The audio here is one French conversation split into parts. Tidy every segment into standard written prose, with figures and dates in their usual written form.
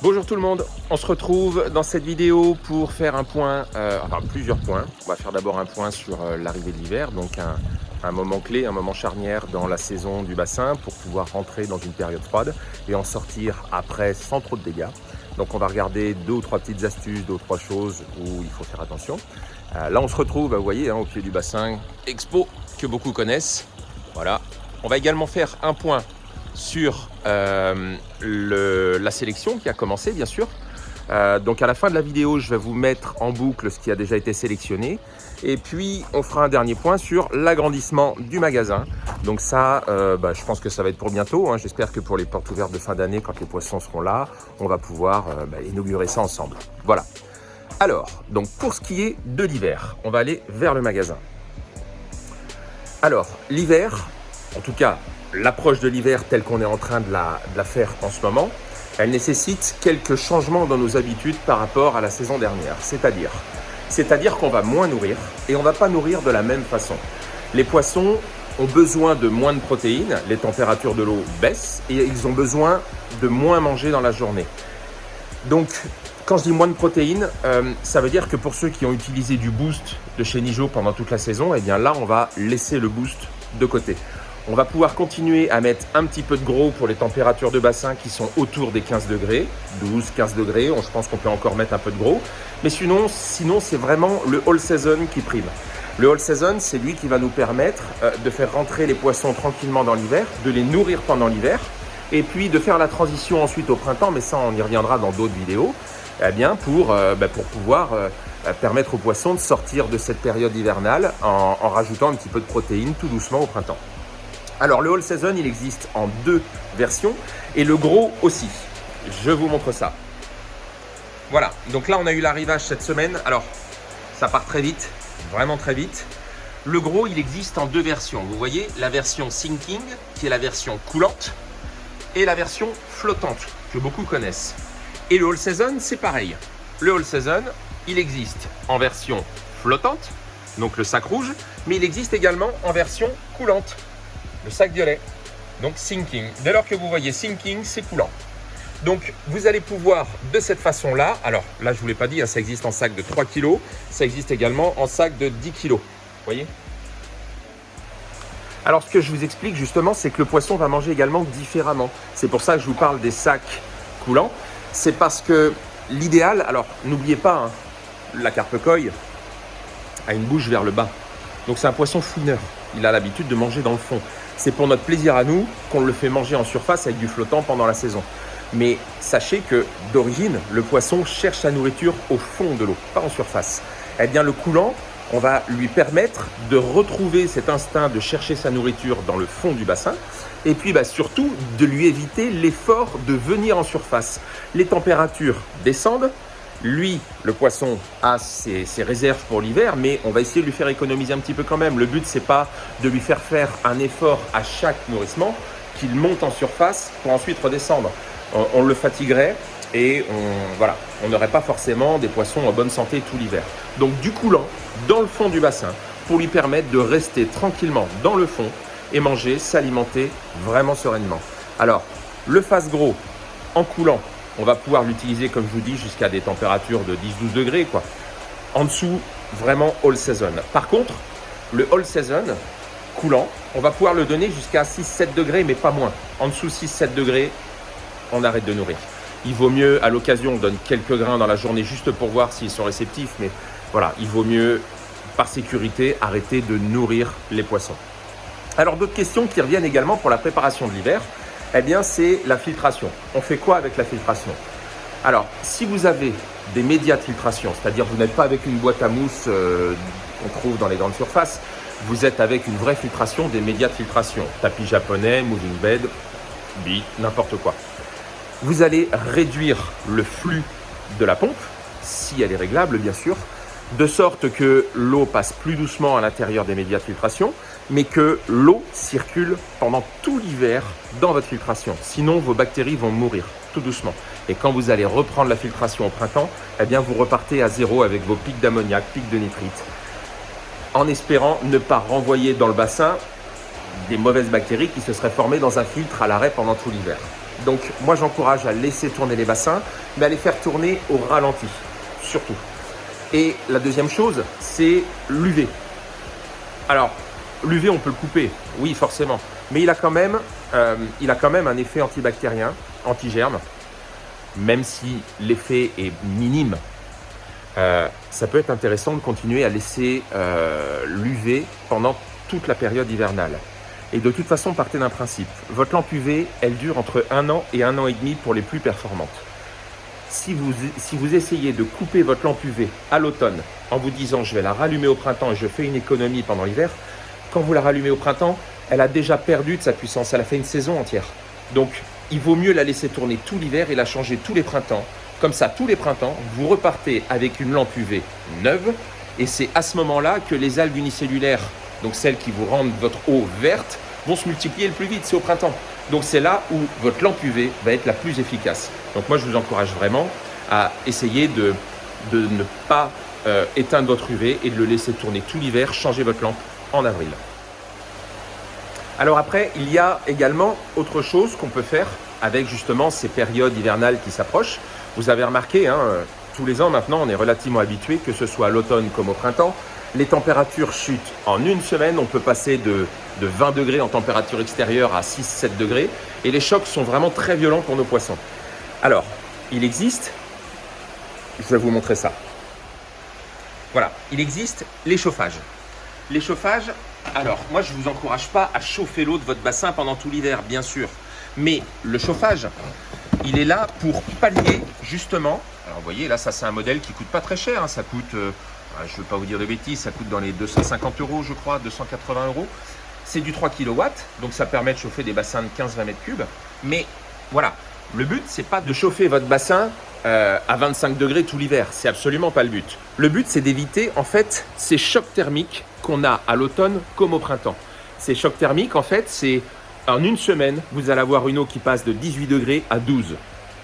Bonjour tout le monde, on se retrouve dans cette vidéo pour faire un point, plusieurs points. On va faire d'abord un point sur l'arrivée de l'hiver, donc un moment clé, un moment charnière dans la saison du bassin pour pouvoir rentrer dans une période froide et en sortir après sans trop de dégâts. Donc on va regarder 2 ou 3 petites astuces, 2 ou 3 choses où il faut faire attention. Là on se retrouve, vous voyez, au pied du bassin Expo que beaucoup connaissent. Voilà. On va également faire un point sur la sélection qui a commencé, bien sûr. Donc à la fin de la vidéo, je vais vous mettre en boucle ce qui a déjà été sélectionné. Et puis, on fera un dernier point sur l'agrandissement du magasin. Donc ça, je pense que ça va être pour bientôt. Hein. J'espère que pour les portes ouvertes de fin d'année, quand les poissons seront là, on va pouvoir inaugurer ça ensemble. Voilà. Alors, donc pour ce qui est de l'hiver, on va aller vers le magasin. Alors, l'hiver, en tout cas, l'approche de l'hiver telle qu'on est en train de la faire en ce moment, elle nécessite quelques changements dans nos habitudes par rapport à la saison dernière. C'est-à-dire qu'on va moins nourrir et on ne va pas nourrir de la même façon. Les poissons ont besoin de moins de protéines, les températures de l'eau baissent et ils ont besoin de moins manger dans la journée. Donc, quand je dis moins de protéines, ça veut dire que pour ceux qui ont utilisé du boost de chez Nijo pendant toute la saison, eh bien là, on va laisser le boost de côté. On va pouvoir continuer à mettre un petit peu de gros pour les températures de bassin qui sont autour des 15 degrés, 12, 15 degrés, je pense qu'on peut encore mettre un peu de gros. Mais sinon c'est vraiment le all season qui prime. Le all season, c'est lui qui va nous permettre de faire rentrer les poissons tranquillement dans l'hiver, de les nourrir pendant l'hiver, et puis de faire la transition ensuite au printemps, mais ça on y reviendra dans d'autres vidéos, pour pouvoir permettre aux poissons de sortir de cette période hivernale en rajoutant un petit peu de protéines tout doucement au printemps. Alors le all season, il existe en 2 versions et le gros aussi. Je vous montre ça. Voilà, donc là on a eu l'arrivage cette semaine. Alors ça part très vite, vraiment très vite. Le gros, il existe en 2 versions. Vous voyez la version sinking qui est la version coulante et la version flottante que beaucoup connaissent. Et le all season, c'est pareil. Le all season, il existe en version flottante, donc le sac rouge, mais il existe également en version coulante. Le sac violet, donc sinking. Dès lors que vous voyez sinking, c'est coulant. Donc vous allez pouvoir de cette façon-là, alors là je ne vous l'ai pas dit, ça existe en sac de 3 kg, ça existe également en sac de 10 kg. Vous voyez ? Alors ce que je vous explique justement, c'est que le poisson va manger également différemment. C'est pour ça que je vous parle des sacs coulants. C'est parce que l'idéal, alors n'oubliez pas, hein, la carpe koi a une bouche vers le bas. Donc c'est un poisson fouineur. Il a l'habitude de manger dans le fond. C'est pour notre plaisir à nous qu'on le fait manger en surface avec du flottant pendant la saison. Mais sachez que d'origine, le poisson cherche sa nourriture au fond de l'eau, pas en surface. Eh bien le coulant, on va lui permettre de retrouver cet instinct de chercher sa nourriture dans le fond du bassin et puis surtout de lui éviter l'effort de venir en surface. Les températures descendent. Lui, le poisson, a ses réserves pour l'hiver, mais on va essayer de lui faire économiser un petit peu quand même. Le but, c'est pas de lui faire un effort à chaque nourrissement, qu'il monte en surface pour ensuite redescendre. On le fatiguerait et on n'aurait pas forcément des poissons en bonne santé tout l'hiver. Donc du coulant dans le fond du bassin pour lui permettre de rester tranquillement dans le fond et manger, s'alimenter vraiment sereinement. Alors, le face gros en coulant, on va pouvoir l'utiliser, comme je vous dis, jusqu'à des températures de 10-12 degrés. En dessous, vraiment all season. Par contre, le all season coulant, on va pouvoir le donner jusqu'à 6-7 degrés, mais pas moins. En dessous 6-7 degrés, on arrête de nourrir. Il vaut mieux, à l'occasion, on donne quelques grains dans la journée juste pour voir s'ils sont réceptifs. Mais voilà, il vaut mieux, par sécurité, arrêter de nourrir les poissons. Alors, d'autres questions qui reviennent également pour la préparation de l'hiver. Eh bien, c'est la filtration. On fait quoi avec la filtration? Alors, si vous avez des médias de filtration, c'est-à-dire vous n'êtes pas avec une boîte à mousse qu'on trouve dans les grandes surfaces, vous êtes avec une vraie filtration, des médias de filtration, tapis japonais, moving bed, bit, n'importe quoi. Vous allez réduire le flux de la pompe, si elle est réglable bien sûr, de sorte que l'eau passe plus doucement à l'intérieur des médias de filtration, mais que l'eau circule pendant tout l'hiver dans votre filtration. Sinon, vos bactéries vont mourir tout doucement. Et quand vous allez reprendre la filtration au printemps, eh bien, vous repartez à zéro avec vos pics d'ammoniac, pics de nitrite, en espérant ne pas renvoyer dans le bassin des mauvaises bactéries qui se seraient formées dans un filtre à l'arrêt pendant tout l'hiver. Donc moi j'encourage à laisser tourner les bassins, mais à les faire tourner au ralenti, surtout. Et la deuxième chose, c'est l'UV. Alors, l'UV on peut le couper, oui forcément, mais il a quand même un effet antibactérien, anti-germe, même si l'effet est minime. Ça peut être intéressant de continuer à laisser l'UV pendant toute la période hivernale. Et de toute façon, partez d'un principe. Votre lampe UV, elle dure entre 1 an et 1 an et demi pour les plus performantes. Si vous essayez de couper votre lampe UV à l'automne en vous disant je vais la rallumer au printemps et je fais une économie pendant l'hiver, quand vous la rallumez au printemps, elle a déjà perdu de sa puissance. Elle a fait une saison entière. Donc, il vaut mieux la laisser tourner tout l'hiver et la changer tous les printemps. Comme ça, tous les printemps, vous repartez avec une lampe UV neuve. Et c'est à ce moment-là que les algues unicellulaires, donc celles qui vous rendent votre eau verte, vont se multiplier le plus vite, c'est au printemps. Donc c'est là où votre lampe UV va être la plus efficace. Donc moi je vous encourage vraiment à essayer de ne pas éteindre votre UV et de le laisser tourner tout l'hiver, changer votre lampe en avril. Alors après, il y a également autre chose qu'on peut faire avec justement ces périodes hivernales qui s'approchent. Vous avez remarqué, tous les ans maintenant, on est relativement habitué, que ce soit à l'automne comme au printemps, les températures chutent en une semaine. On peut passer de 20 degrés en température extérieure à 6-7 degrés. Et les chocs sont vraiment très violents pour nos poissons. Alors, il existe, je vais vous montrer ça. Voilà, il existe les chauffages. Les chauffages, alors moi je ne vous encourage pas à chauffer l'eau de votre bassin pendant tout l'hiver, bien sûr. Mais le chauffage, il est là pour pallier justement. Alors vous voyez, là ça c'est un modèle qui ne coûte pas très cher. Ça coûte... je ne veux pas vous dire de bêtises, ça coûte dans les 250 € je crois, 280 €. C'est du 3 kW, donc ça permet de chauffer des bassins de 15-20 mètres cubes. Mais voilà, le but, c'est pas de chauffer votre bassin à 25 degrés tout l'hiver. C'est absolument pas le but. Le but, c'est d'éviter en fait ces chocs thermiques qu'on a à l'automne comme au printemps. Ces chocs thermiques, en fait, c'est en une semaine, vous allez avoir une eau qui passe de 18 degrés à 12.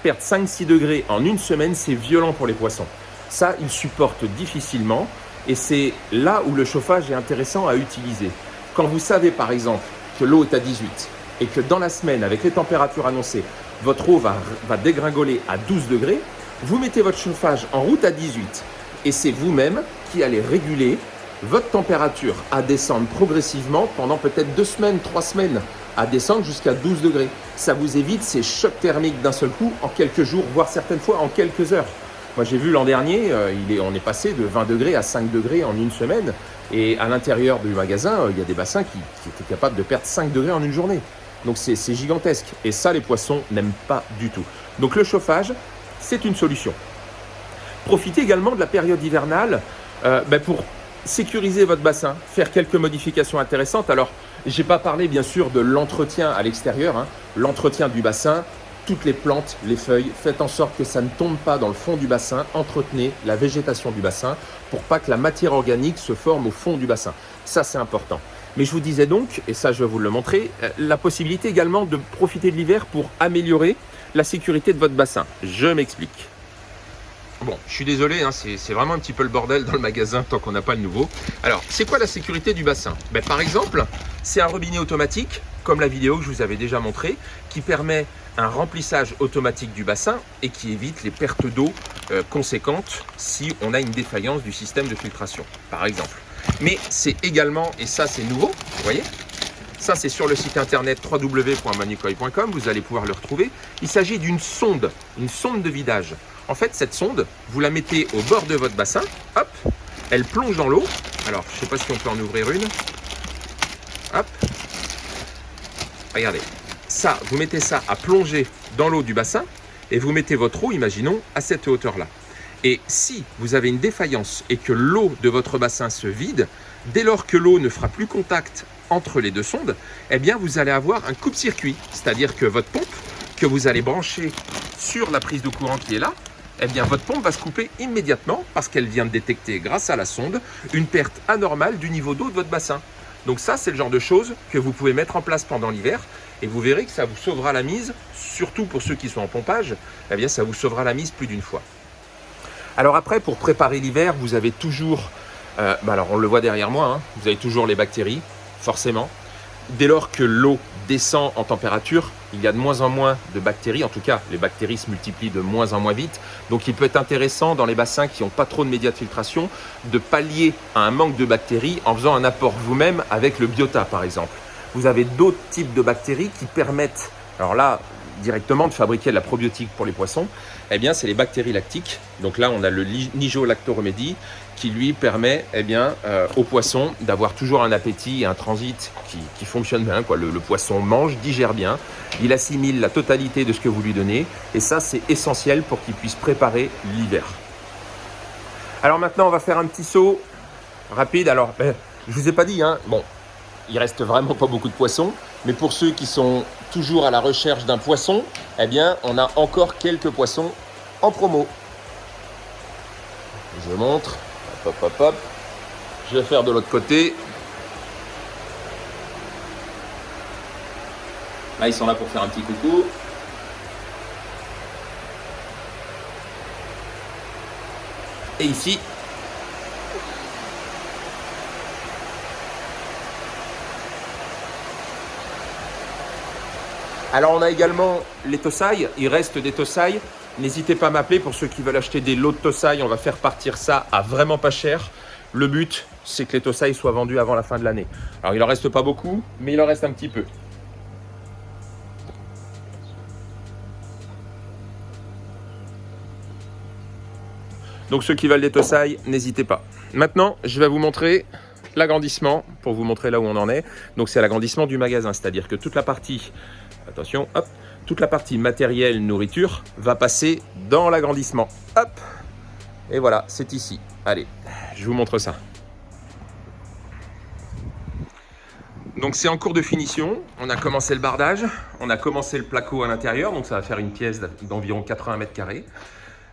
Perdre 5-6 degrés en une semaine, c'est violent pour les poissons. Ça, ils supportent difficilement et c'est là où le chauffage est intéressant à utiliser. Quand vous savez par exemple que l'eau est à 18 et que dans la semaine, avec les températures annoncées, votre eau va dégringoler à 12 degrés, vous mettez votre chauffage en route à 18 et c'est vous-même qui allez réguler votre température à descendre progressivement pendant peut-être 2 semaines, 3 semaines, à descendre jusqu'à 12 degrés. Ça vous évite ces chocs thermiques d'un seul coup en quelques jours, voire certaines fois en quelques heures. Moi, j'ai vu l'an dernier, on est passé de 20 degrés à 5 degrés en une semaine. Et à l'intérieur du magasin, il y a des bassins qui étaient capables de perdre 5 degrés en une journée. Donc, c'est gigantesque. Et ça, les poissons n'aiment pas du tout. Donc, le chauffage, c'est une solution. Profitez également de la période hivernale pour sécuriser votre bassin, faire quelques modifications intéressantes. Alors, je n'ai pas parlé, bien sûr, de l'entretien à l'extérieur, l'entretien du bassin. Toutes les plantes, les feuilles, faites en sorte que ça ne tombe pas dans le fond du bassin. Entretenez la végétation du bassin pour pas que la matière organique se forme au fond du bassin. Ça, c'est important. Mais je vous disais donc, et ça je vais vous le montrer, la possibilité également de profiter de l'hiver pour améliorer la sécurité de votre bassin. Je m'explique. Bon, je suis désolé, c'est vraiment un petit peu le bordel dans le magasin tant qu'on n'a pas le nouveau. Alors, c'est quoi la sécurité du bassin? Par exemple, c'est un robinet automatique, comme la vidéo que je vous avais déjà montré, qui permet un remplissage automatique du bassin et qui évite les pertes d'eau conséquentes si on a une défaillance du système de filtration, par exemple. Mais c'est également, et ça c'est nouveau, vous voyez, ça c'est sur le site internet www.manucoil.com, vous allez pouvoir le retrouver. Il s'agit d'une sonde de vidage. En fait, cette sonde, vous la mettez au bord de votre bassin, hop, elle plonge dans l'eau. Alors, je ne sais pas si on peut en ouvrir une. Hop, regardez. Ça, vous mettez ça à plonger dans l'eau du bassin et vous mettez votre eau, imaginons, à cette hauteur-là. Et si vous avez une défaillance et que l'eau de votre bassin se vide, dès lors que l'eau ne fera plus contact entre les deux sondes, eh bien vous allez avoir un coupe-circuit. C'est-à-dire que votre pompe, que vous allez brancher sur la prise de courant qui est là, eh bien votre pompe va se couper immédiatement parce qu'elle vient de détecter, grâce à la sonde, une perte anormale du niveau d'eau de votre bassin. Donc ça, c'est le genre de choses que vous pouvez mettre en place pendant l'hiver et vous verrez que ça vous sauvera la mise, surtout pour ceux qui sont en pompage, eh bien ça vous sauvera la mise plus d'une fois. Alors après, pour préparer l'hiver, vous avez toujours, alors on le voit derrière moi, vous avez toujours les bactéries, forcément. dès lors que l'eau descend en température, il y a de moins en moins de bactéries. En tout cas, les bactéries se multiplient de moins en moins vite. Donc, il peut être intéressant dans les bassins qui n'ont pas trop de médias de filtration de pallier à un manque de bactéries en faisant un apport vous-même avec le biota, par exemple. Vous avez d'autres types de bactéries qui permettent, alors là, directement de fabriquer de la probiotique pour les poissons. Eh bien, c'est les bactéries lactiques. Donc là, on a le Nigio-Lacto-Remedy qui lui permet aux poissons d'avoir toujours un appétit et un transit qui fonctionne bien, quoi. Le poisson mange, digère bien, il assimile la totalité de ce que vous lui donnez et ça, c'est essentiel pour qu'il puisse préparer l'hiver. Alors maintenant, on va faire un petit saut rapide. Alors, je vous ai pas dit, bon, il reste vraiment pas beaucoup de poissons, mais pour ceux qui sont toujours à la recherche d'un poisson, eh bien, on a encore quelques poissons en promo. Je montre. Hop, hop, hop. Je vais faire de l'autre côté. Là, ils sont là pour faire un petit coucou. Et ici, alors on a également les Tosaï, il reste des Tosaï. N'hésitez pas à m'appeler pour ceux qui veulent acheter des lots de Tosaï, on va faire partir ça à vraiment pas cher. Le but, c'est que les Tosaï soient vendus avant la fin de l'année. Alors il en reste pas beaucoup, mais il en reste un petit peu. Donc ceux qui veulent des Tosaï, n'hésitez pas. Maintenant, je vais vous montrer l'agrandissement, pour vous montrer là où on en est. Donc c'est l'agrandissement du magasin, c'est-à-dire que toute la partie, attention, hop, toute la partie matériel, nourriture, va passer dans l'agrandissement. Hop, et voilà, c'est ici. Allez, je vous montre ça. Donc c'est en cours de finition, on a commencé le bardage, on a commencé le placo à l'intérieur, donc ça va faire une pièce d'environ 80 mètres carrés,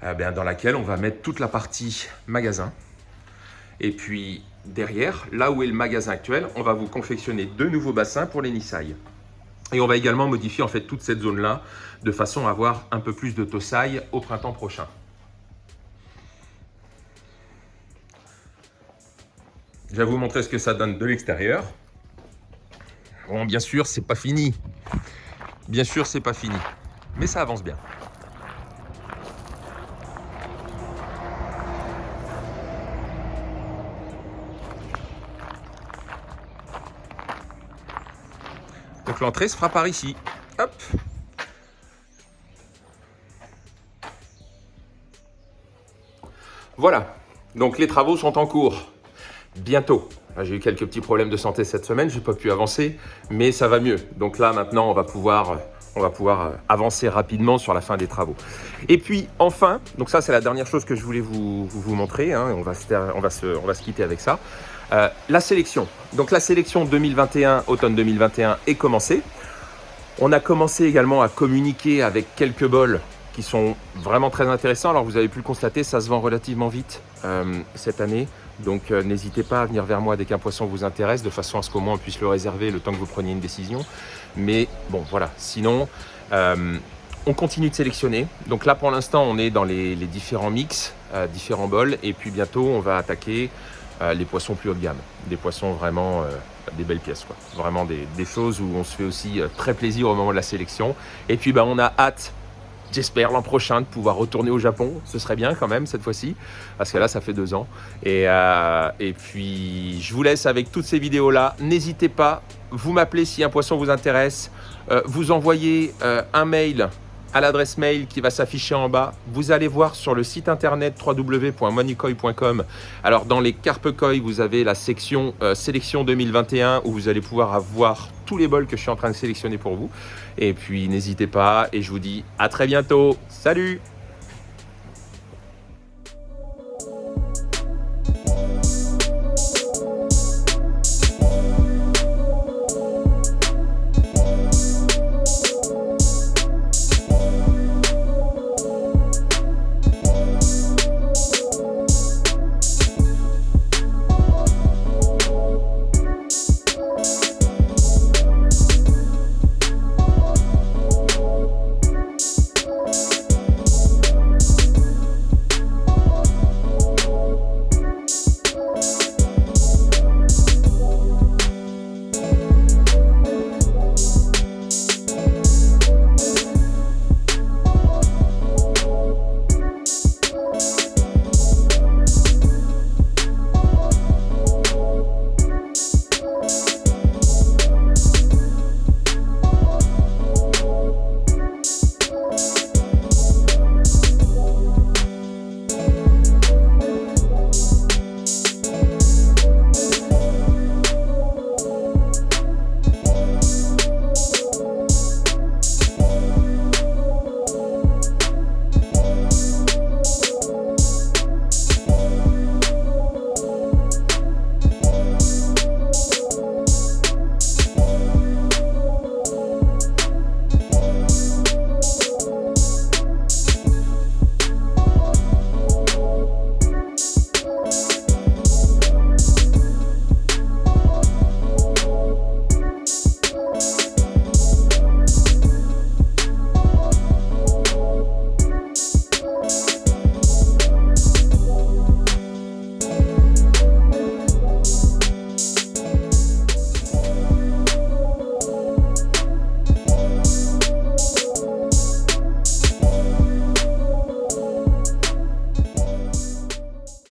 dans laquelle on va mettre toute la partie magasin. Et puis derrière, là où est le magasin actuel, on va vous confectionner 2 nouveaux bassins pour les Nissaï. Et on va également modifier en fait toute cette zone-là de façon à avoir un peu plus de Tosaï au printemps prochain. Je vais vous montrer ce que ça donne de l'extérieur. Bon, bien sûr, c'est pas fini. Bien sûr, c'est pas fini. Mais ça avance bien. Donc l'entrée se fera par ici. Hop. Voilà. Donc les travaux sont en cours. Bientôt. J'ai eu quelques petits problèmes de santé cette semaine, je n'ai pas pu avancer, mais ça va mieux. Donc là, maintenant, on va pouvoir avancer rapidement sur la fin des travaux. Et puis, enfin, donc ça, c'est la dernière chose que je voulais vous montrer. On va se quitter avec ça. La sélection. Donc la sélection 2021, automne 2021 est commencée. On a commencé également à communiquer avec quelques bols qui sont vraiment très intéressants. Alors vous avez pu le constater, ça se vend relativement vite cette année. Donc n'hésitez pas à venir vers moi dès qu'un poisson vous intéresse, de façon à ce qu'au moins on puisse le réserver le temps que vous preniez une décision. Mais bon, voilà. Sinon, on continue de sélectionner. Donc là, pour l'instant, on est dans les différents mix, différents bols. Et puis bientôt, on va attaquer les poissons plus haut de gamme. Des poissons vraiment, des belles pièces, quoi. Vraiment des choses où on se fait aussi très plaisir au moment de la sélection. Et puis, on a hâte, j'espère l'an prochain, de pouvoir retourner au Japon. Ce serait bien quand même cette fois-ci, parce que là, ça fait 2 ans. Et puis, je vous laisse avec toutes ces vidéos-là. N'hésitez pas, vous m'appelez si un poisson vous intéresse. Vous envoyez un mail à l'adresse mail qui va s'afficher en bas. Vous allez voir sur le site internet www.monikoi.com. Alors, dans les carpe koi, vous avez la section sélection 2021 où vous allez pouvoir avoir tous les bols que je suis en train de sélectionner pour vous. Et puis, n'hésitez pas et je vous dis à très bientôt. Salut!